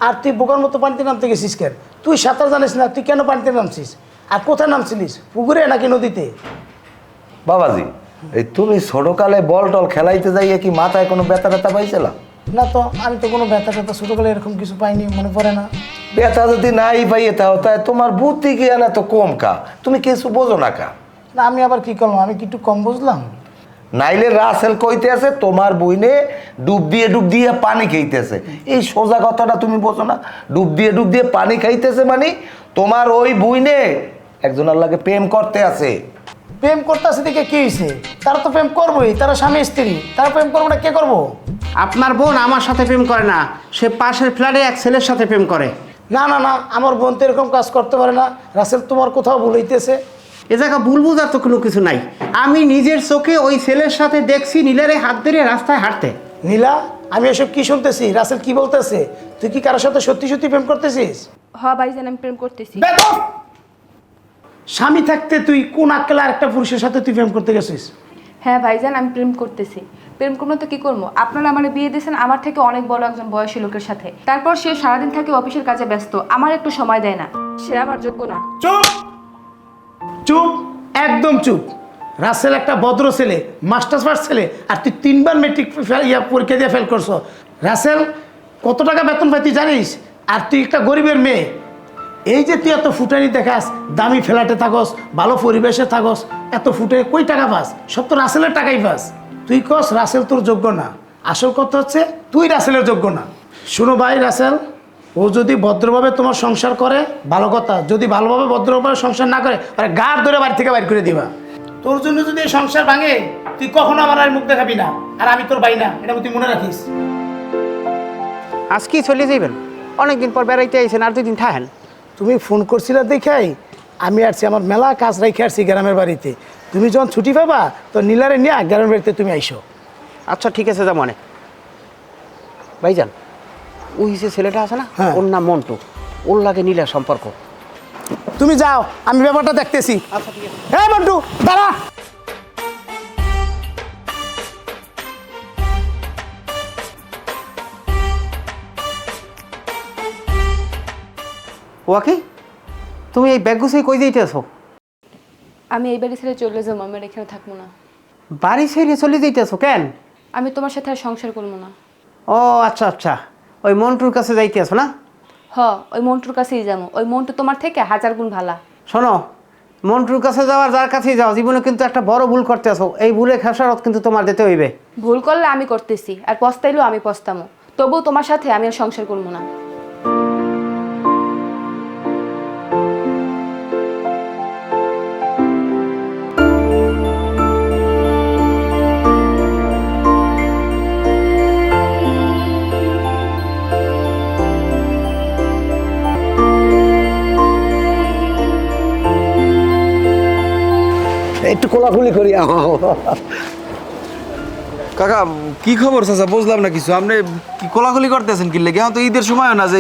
আর তুই বোকার মতো পানিতে নামতে গেছিস কেন? তুই সাঁতার জানিস না, তুই কেন পানিতে নামছিস? আর কোথায় নামছিলিস, পুকুরে নাকি নদীতে? বাবাজি, এই তুমি ছোটকালে বল টল খেলাইতে যাইয়ে কি মাথায় কোনো ব্যথা ট্যাথা পাইছিলা? না তো, আমি তো কোনো ব্যথা ট্যাথা ছোটোকালে এরকম কিছু পাইনি, মনে পড়ে না। ব্যথা যদি নাই পাইয়ে তাও তাই তোমার বুদ্ধি জ্ঞান এত কম কা, তুমি কিছু বোঝো না কা? না আমি আবার কি করলাম, আমি কি একটু কম বুঝলাম? নাইলে রাসেল কইতে আছে তোমার বইনে ডুব দিয়ে পানি খাইতেছে, এই সোজা কথাটা তুমি বোঝো না? ডুব দিয়ে পানি খাইতেছে মানে তোমার ওই বইনে একজন আল্লাহকে প্রেম করতে আছে। প্রেম করতে আসে দেখে কি হয়েছে? তারা তো প্রেম করবোই, তারা স্বামী স্ত্রী, তারা প্রেম করবো না কে করবো? আপনার বোন আমার সাথে প্রেম করে না, সে পাশের ফ্ল্যাটে এক ছেলের সাথে প্রেম করে। না না না, আমার বোন তো এরকম কাজ করতে পারে না। রাসেল তোমার কোথাও ভুল হইতেছে। এ জায়গা ভুল বোঝার তো কোনো কিছু নাই। আমি নিজের চোখে ওই ছেলের সাথে দেখছি নীলারে হাত ধরে রাস্তায় হাঁটতে। নীলা, আমি এসব কি শুনতেছি? রাসেল কি বলতেছে? তুই কি কারোর সাথে সত্যি সত্যি প্রেম করতেছিস? হ ভাইজান, আমি প্রেম করতেছি। বেদব! স্বামী থাকতে তুই কোন আক্কেলে আরেকটা পুরুষের সাথে তুই প্রেম করতে গেছিস? হ্যাঁ ভাইজান, আমি প্রেম করতেছি। প্রেম করবো তো কি করবো? আপনারা আমার বিয়ে দিয়েছেন আমার থেকে অনেক বড় একজন বয়সী লোকের সাথে। তারপর সে সারাদিন থাকে অফিসের কাজে ব্যস্ত, আমার একটু সময় দেয় না। সে আমার যোগ্য না। চুপ চুপ, একদম চুপ। রাসেল একটা ভদ্র ছেলে, মাস্টার্স পাস ছেলে, আর তুই 3বার মেট্রিক পরীক্ষা দিয়ে ফেল করছো। রাসেল কত টাকা বেতন পাই তুই জানিস? আর তুই একটা গরিবের মেয়ে। এই যে তুই এত ফুটানি দেখাস, দামি ফ্ল্যাটে থাকস, ভালো পরিবেশে থাকস, এত ফুটে কই টাকা পাস? সব তো রাসেলের টাকাই পাস। তুই কস রাসেল তোর যোগ্য না, আসল কথা হচ্ছে তুই রাসেলের যোগ্য না। শুনো ভাই রাসেল, ও যদি ভদ্রভাবে তোমার সংসার করে ভালো কথা, যদি ভালোভাবে ভদ্রভাবে সংসার না করে আরে গাড় ধরে বাড়ি থেকে বাইর করে দিবা। তোর জন্য যদি এই সংসার ভাঙে, তুই কখনো আমার আর মুখ দেখাবি না, আর আমি তোর ভাই না, এটা তুই মনে রাখিস। আজকেই চলে যাইবেন? অনেকদিন পর বেড়াইতে আইছেন, আর 2 দিন থাকেন। তুমি ফোন করছিলে দেখাই আমি আসছি, আমার মেলা কাজ রেখে আসছি গ্রামের বাড়িতে। তুমি যখন ছুটি পাবা তো নীলারে নিয়ে গ্রামের বাড়িতে তুমি আইসো। আচ্ছা ঠিক আছে, যা মনে। ভাইজান, ওই যে ছেলেটা আছে না, হ্যাঁ। ওর নাম মন্টু, ওর লাগে নীলার সম্পর্ক। তুমি যাও, আমি ব্যাপারটা দেখতেছি। আচ্ছা ঠিক আছে। হ্যাঁ মন্টু, দাঁড়া। ওয়াকি, তুমি এই ব্যাগ গুছিয়ে কই যাইতেছো? আমি এই বাড়ি ছেড়ে চলে যাবো, আমি আর এখানে থাকবো না। বাড়ি ছেড়ে চলে যাইতেছো কেন? আমি তোমার সাথে আর সংসার করবো না। ও আচ্ছা আচ্ছা, ওই মন্টুর কাছে যাইতেছো না? হ, ওই মন্টুর কাছেই যাবো। ওই মন্টু তোমার থেকে 1000 গুণ ভালা। শোনো, মন্টুর কাছে যাওয়ার যার কাছেই যাও, জীবনে কিন্তু একটা বড় ভুল করতে আসো। এই ভুলে খেসারত কিন্তু তোমার দিতে হইবে। ভুল করলে আমি করতেছি, আর পস্তাইলেও আমি পস্তামো। তবুও তোমার সাথে আমি আর সংসার করবো না। একটু কোলাকুলি করি। কাকা কি খবর চাচা, বুঝলাম না কিছু। আপনি কি কোলাকুলি করতেছেন কি লেগে? এখন তো ঈদের সময় না যে